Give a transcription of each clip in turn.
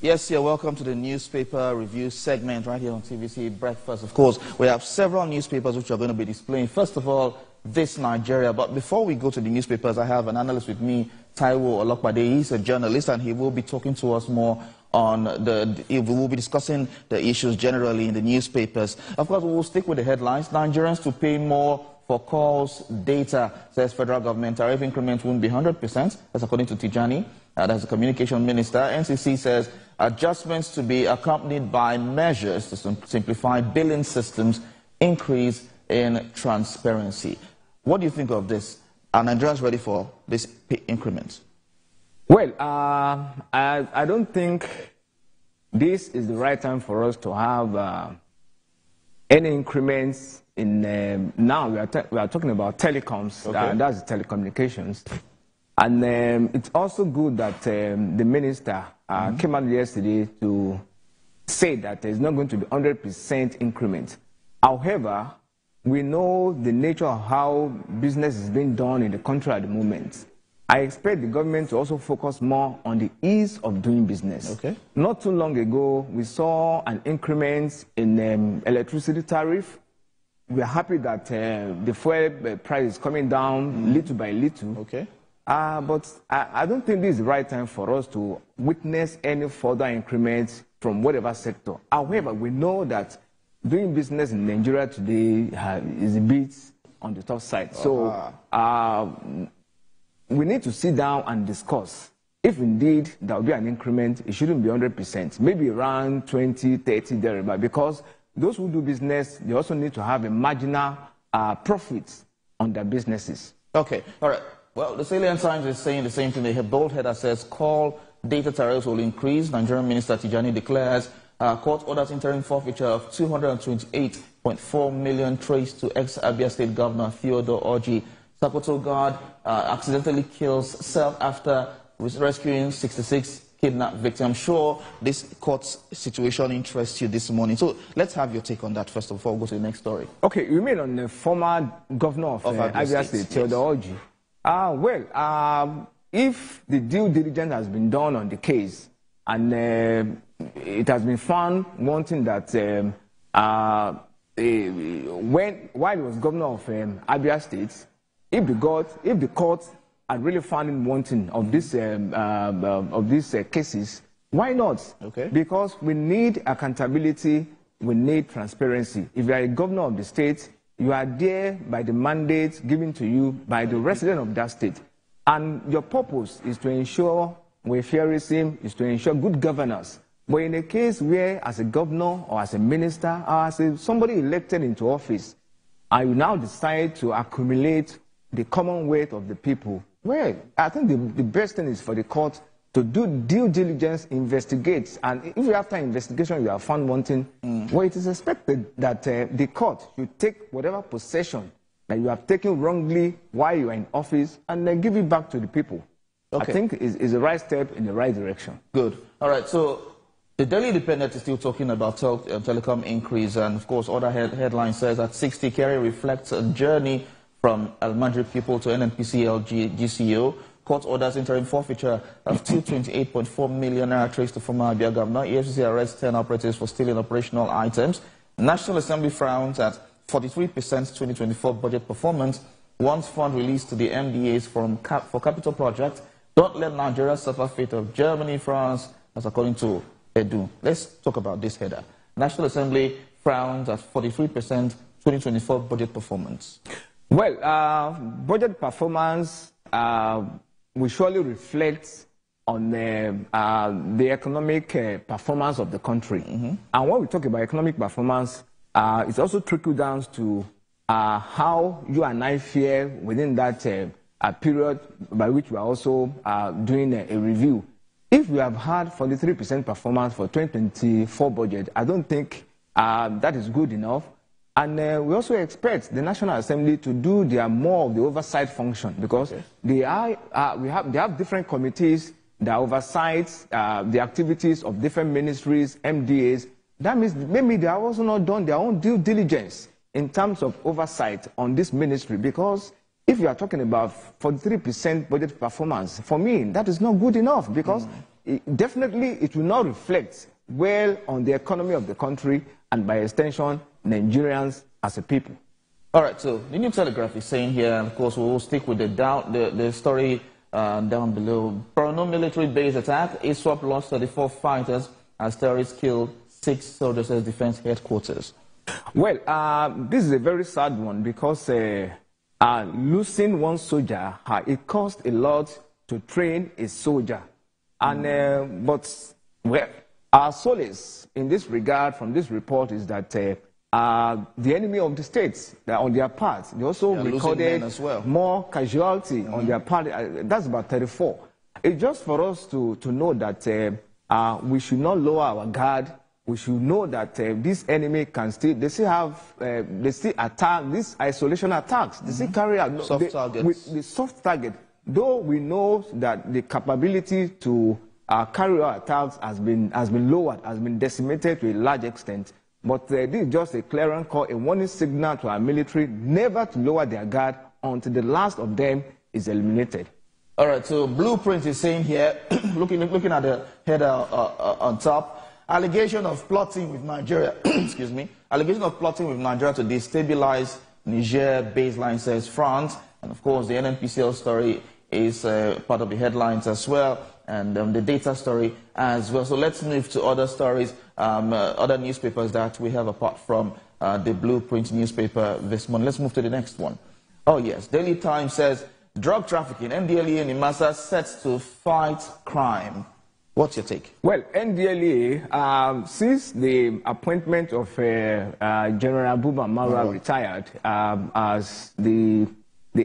Yes, you're welcome to the newspaper review segment right here on TVC Breakfast. Of course, we have several newspapers which are going to be displaying. First of all, This Nigeria. But before we go to the newspapers, I have an analyst with me, Taiwo Olopade. He's a journalist and he will be talking to us more on we will be discussing the issues generally in the newspapers. Of course, we will stick with the headlines. Nigerians to pay more for calls data, says federal government. Tariff increment won't be 100%. That's according to Tijani. That's the communication minister. NCC says adjustments to be accompanied by measures to simplify billing systems, increase in transparency. What do you think of this? Are Nigerians ready for this pay increment? Well, I don't think this is the right time for us to have any increments in. Now we are talking about telecoms. Okay. That's telecommunications. And it's also good that the minister came out yesterday to say that there's not going to be 100% increment. However, we know the nature of how business is being done in the country at the moment. I expect the government to also focus more on the ease of doing business. Okay. Not too long ago, we saw an increment in electricity tariff. We are happy that the fuel price is coming down little by little. Okay. But I don't think this is the right time for us to witness any further increments from whatever sector. However, we know that doing business in Nigeria today is a bit on the tough side. So we need to sit down and discuss. If indeed there will be an increment, it shouldn't be 100%, maybe around 20, 30 thereabout, because those who do business, they also need to have a marginal profit on their businesses. Okay, all right. Well, the Salient Times is saying the same thing. The bold header says call data tariffs will increase. Nigerian Minister Tijani declares court orders interim forfeiture of 228.4 million traced to ex-Abia State Governor Theodore Orji. Sokoto guard accidentally kills self after rescuing 66 kidnapped victims. I'm sure this court situation interests you this morning. So let's have your take on that first of all. We'll go to the next story. Okay, you mean on the former governor of Abia State, Theodore Orji? If the due diligence has been done on the case and it has been found wanting that while he was governor of Abia State, if the court had really found him wanting of these cases, why not? Okay. Because we need accountability, we need transparency. If you are a governor of the state, you are there by the mandate given to you by the resident of that state. And your purpose is to ensure welfareism, is to ensure good governance. But in a case where, as a governor or as a minister or as somebody elected into office, I will now decide to accumulate the commonwealth of the people, well, I think the best thing is for the court to do due diligence, investigate, and if after investigation you are found wanting, well, it is expected that the court should take whatever possession that you have taken wrongly while you are in office and then give it back to the people. Okay. I think is the right step in the right direction. Good. All right, so the Daily Independent is still talking about telecom increase, and of course, other headline says that 60 carry reflects a journey from Almandri people to NNPCL GCO. Court orders interim forfeiture of 228.4 million naira traced to former Abia Governor. EFCC arrests 10 operatives for stealing operational items. National Assembly frowns at 43% 2024 budget performance. Once fund released to the MDAs for capital projects. Don't let Nigeria suffer fate of Germany, France, as according to Edu. Let's talk about this header. National Assembly frowns at 43% 2024 budget performance. Well, budget performance will surely reflect on the economic performance of the country. And when we talk about economic performance, it's also trickled down to how you and I fare within that period by which we are also doing a review. If we have had 43% performance for 2024 budget, I don't think that is good enough. And we also expect the National Assembly to do more of the oversight function, because they have different committees that oversight the activities of different ministries, MDAs. That means maybe they have also not done their own due diligence in terms of oversight on this ministry, because if you are talking about 43% budget performance, for me, that is not good enough, because definitely it will not reflect well on the economy of the country and by extension, Nigerians as a people. All right, so the New Telegraph is saying here, and of course we will stick with the story down below. Borno military base attack, ISWAP lost 34 fighters as terrorists killed 6 soldiers at defense headquarters. Well, this is a very sad one because losing one soldier, it costs a lot to train a soldier. And, but, well, our solace in this regard from this report is that the enemy of the states, on their part, they also recorded as well more casualty on their part. That's about 34. It's just for us to know that we should not lower our guard. We should know that this enemy can still, they still attack, these isolation attacks, they still carry out soft targets. With the soft target. Though we know that the capability to carry out attacks has been lowered, has been decimated to a large extent, but this is just a clarion call, a warning signal to our military never to lower their guard until the last of them is eliminated. All right, so Blueprint is saying here, looking at the header on top, allegation of plotting with Nigeria, excuse me, allegation of plotting with Nigeria to destabilize Niger baseline, says France. And of course, the NNPCL story is part of the headlines as well, and the data story as well. So let's move to other stories, other newspapers that we have apart from the Blueprint newspaper this morning. Let's move to the next one. Oh yes, Daily Times says, drug trafficking, NDLEA and IMASA sets to fight crime. What's your take? Well, NDLEA, since the appointment of General Buba Mara retired as the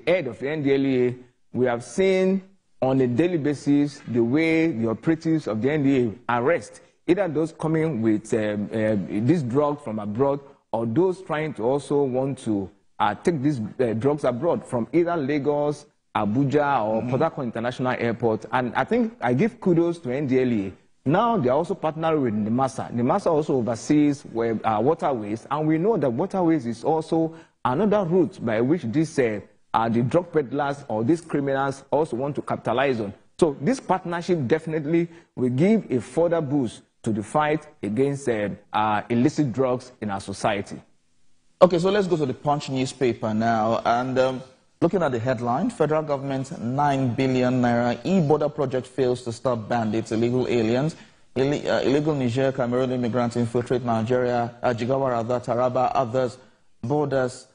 head of the NDLEA, we have seen on a daily basis the way the operatives of the NDLEA arrest either those coming with this drug from abroad or those trying to also want to take these drugs abroad from either Lagos, Abuja or Port Harcourt International Airport. And I think I give kudos to NDLEA. Now they are also partnering with NIMASA. NIMASA also oversees waterways, and we know that waterways is also another route by which these the drug peddlers or these criminals also want to capitalize on. So this partnership definitely will give a further boost to the fight against illicit drugs in our society. Okay, so let's go to the Punch newspaper now. And looking at the headline, federal government 9 billion naira e-border project fails to stop bandits, illegal aliens. Illegal Niger, Cameroon immigrants infiltrate Nigeria, Jigawa, rather, Taraba, others, borders.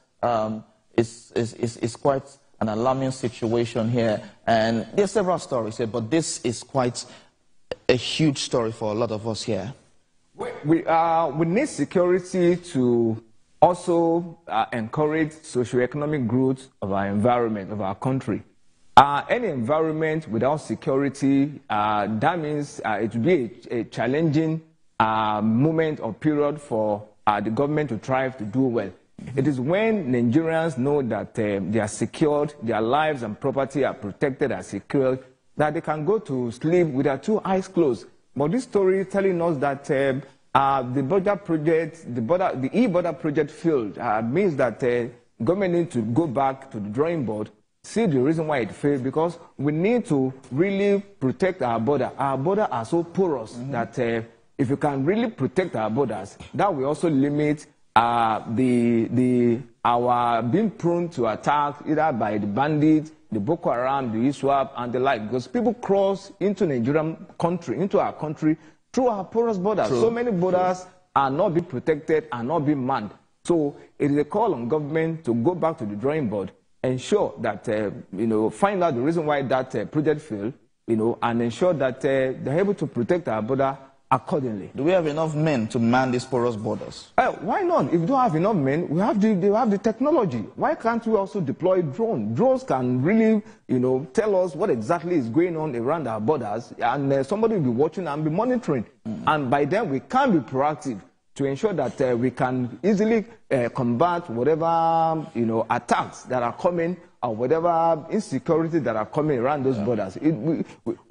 Is quite an alarming situation here. And there are several stories here, but this is quite a huge story for a lot of us here. We need security to also encourage socioeconomic growth of our environment, of our country. Any environment without security, that means it will be a challenging moment or period for the government to try to do well. It is when Nigerians know that they are secured, their lives and property are protected and secured, that they can go to sleep with their 2 eyes closed. But this story is telling us that the border project, the e-border project failed. Means that government needs to go back to the drawing board, see the reason why it failed, because we need to really protect our border. Our borders are so porous that if you can really protect our borders, that will also limit our being prone to attack either by the bandits, the Boko Haram, the ISWAP, and the like, because people cross into Nigerian country, into our country, through our porous borders. True. So many borders are not being protected, are not being manned. So it is a call on government to go back to the drawing board, ensure that, find out the reason why that project failed, and ensure that they're able to protect our border accordingly. Do we have enough men to man these porous borders? Why not? If we don't have enough men, we have the technology. Why can't we also deploy drones? Drones can really, tell us what exactly is going on around our borders, and somebody will be watching and be monitoring. And by then, we can be proactive to ensure that we can easily combat whatever, attacks that are coming or whatever insecurity that are coming around those borders.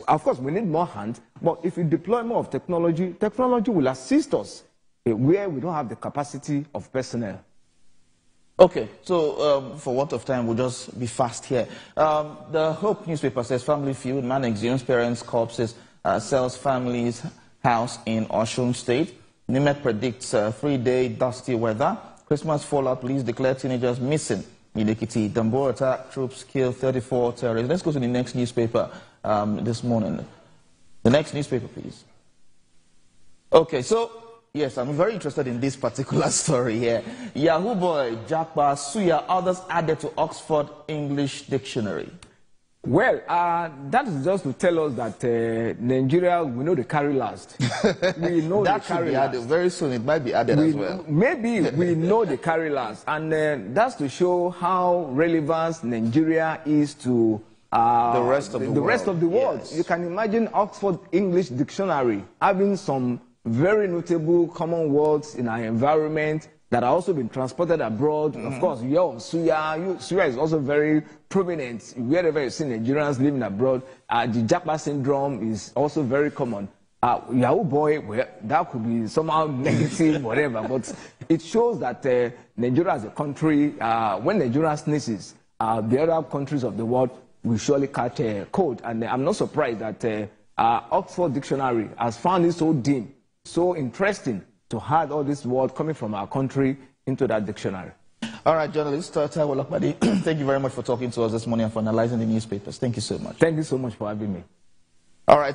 Of course, we need more hands, but if we deploy more of technology, technology will assist us where we don't have the capacity of personnel. Okay, so for want of time, we'll just be fast here. The Hope newspaper says family feud, man exhumes parents' corpses sells family's house in Osun State. NIMEC predicts 3-day dusty weather. Christmas fallout, police declare teenagers missing. In Ekiti, Dambo attack, troops kill 34 terrorists. Let's go to the next newspaper this morning. The next newspaper, please. Okay, so, yes, I'm very interested in this particular story here. Yahoo boy, Jakpa, Suya, others added to Oxford English Dictionary. Well, that is just to tell us that Nigeria, we know the carry last. We know that the carry should be last. added. Very soon it might be added as well. Maybe we know the carry last. And that's to show how relevant Nigeria is to the rest of the world. Yes. You can imagine Oxford English Dictionary having some very notable common words in our environment that are also been transported abroad. Of course, Suya is also very prominent wherever you see Nigerians living abroad. The Japa syndrome is also very common. Yahoo boy, well, that could be somehow negative, whatever, but it shows that Nigeria as a country, when Nigeria sneezes, the other countries of the world will surely catch a cold. And I'm not surprised that Oxford Dictionary has found it so deep, so interesting, to add all this word coming from our country into that dictionary. All right, journalist Taiwo, Olopade, thank you very much for talking to us this morning and for analyzing the newspapers. Thank you so much. Thank you so much for having me. All right.